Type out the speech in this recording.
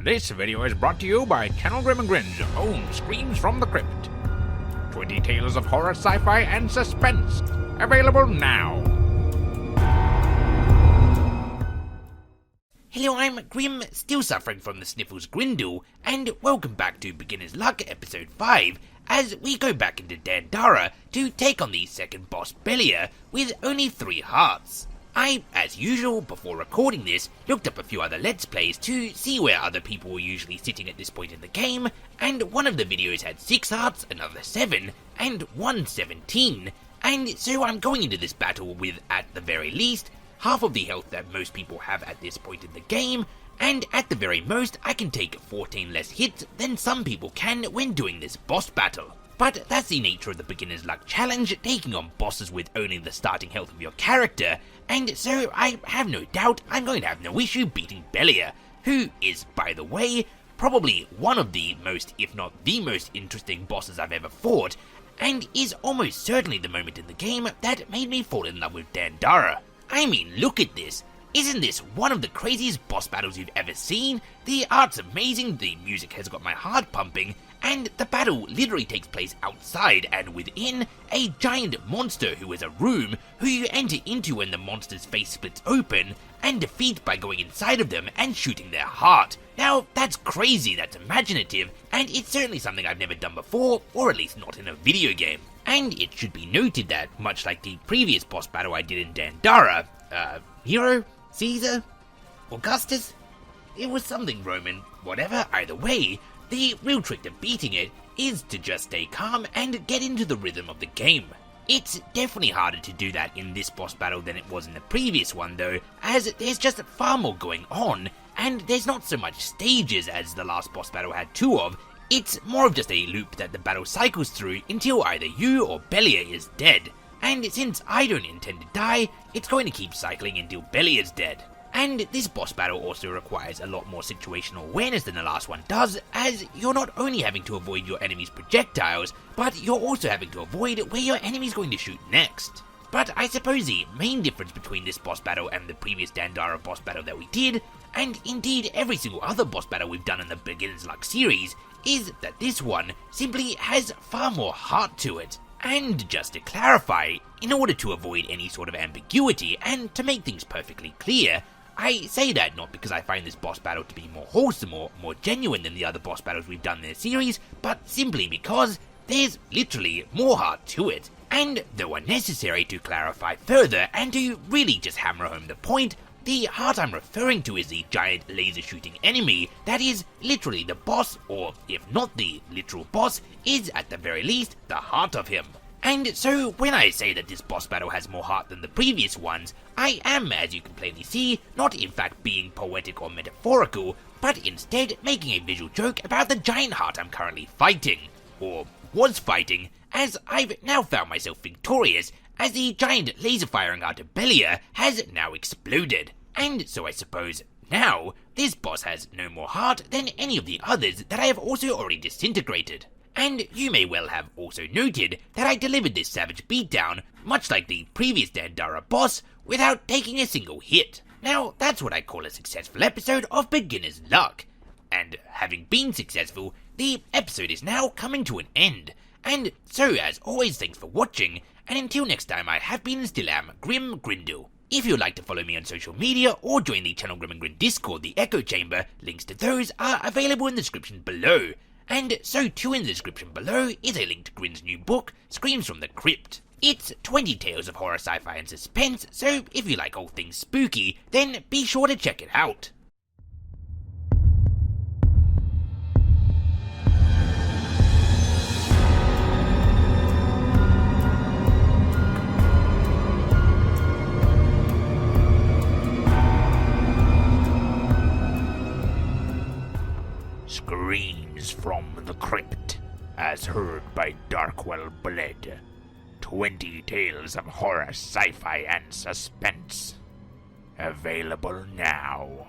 This video is brought to you by Channel Grim and Grin's own Screams from the Crypt. 20 tales of horror, sci-fi, and suspense. Available now. Hello, I'm Grim, still suffering from the sniffles Grindle, and welcome back to Beginner's Luck episode 5, as we go back into Dandara to take on the second boss Belia with only 3 hearts. I, as usual, before recording this, looked up a few other Let's Plays to see where other people were usually sitting at this point in the game, and one of the videos had 6 hearts, another 7, and one 17, and so I'm going into this battle with, at the very least, half of the health that most people have at this point in the game, and at the very most, I can take 14 less hits than some people can when doing this boss battle. But that's the nature of the Beginner's Luck challenge, taking on bosses with only the starting health of your character, and so I have no doubt I'm going to have no issue beating Belia, who is, by the way, probably one of the most, if not the most interesting bosses I've ever fought, and is almost certainly the moment in the game that made me fall in love with Dandara. I mean, look at this. Isn't this one of the craziest boss battles you've ever seen? The art's amazing, the music has got my heart pumping, and the battle literally takes place outside and within a giant monster who is a room who you enter into when the monster's face splits open and defeat by going inside of them and shooting their heart. Now, that's crazy, that's imaginative, and it's certainly something I've never done before, or at least not in a video game. And it should be noted that, much like the previous boss battle I did in Dandara, Nero? Caesar? Augustus? It was something Roman, whatever, either way, the real trick to beating it is to just stay calm and get into the rhythm of the game. It's definitely harder to do that in this boss battle than it was in the previous one though, as there's just far more going on, and there's not so much stages as the last boss battle had 2 of. It's more of just a loop that the battle cycles through until either you or Belia is dead. And since I don't intend to die, it's going to keep cycling until Belia is dead. And this boss battle also requires a lot more situational awareness than the last one does, as you're not only having to avoid your enemy's projectiles, but you're also having to avoid where your enemy's going to shoot next. But I suppose the main difference between this boss battle and the previous Dandara boss battle that we did, and indeed every single other boss battle we've done in the Beginner's Luck series, is that this one simply has far more heart to it. And just to clarify, in order to avoid any sort of ambiguity and to make things perfectly clear, I say that not because I find this boss battle to be more wholesome or more genuine than the other boss battles we've done in the series, but simply because there's literally more heart to it. And though unnecessary to clarify further and to really just hammer home the point, the heart I'm referring to is the giant laser shooting enemy that is literally the boss, or if not the literal boss, is at the very least the heart of him. And so when I say that this boss battle has more heart than the previous ones, I am, as you can plainly see, not in fact being poetic or metaphorical, but instead making a visual joke about the giant heart I'm currently fighting, or was fighting, as I've now found myself victorious, as the giant laser firing heart of Belia has now exploded. And so I suppose now this boss has no more heart than any of the others that I have also already disintegrated. And you may well have also noted that I delivered this savage beatdown, much like the previous Dandara boss, without taking a single hit. Now that's what I call a successful episode of Beginner's Luck. And having been successful, the episode is now coming to an end. And so as always, thanks for watching, and until next time I have been and still am Grim Grindle. If you'd like to follow me on social media or join the Channel Grim and Grin Discord, the Echo Chamber, links to those are available in the description below. And so too in the description below is a link to Grin's new book, Screams from the Crypt. It's 20 tales of horror, sci-fi and suspense, so if you like all things spooky, then be sure to check it out. Screams from the Crypt, as heard by Darkwell Bled. 20 tales of horror, sci-fi and suspense. Available now.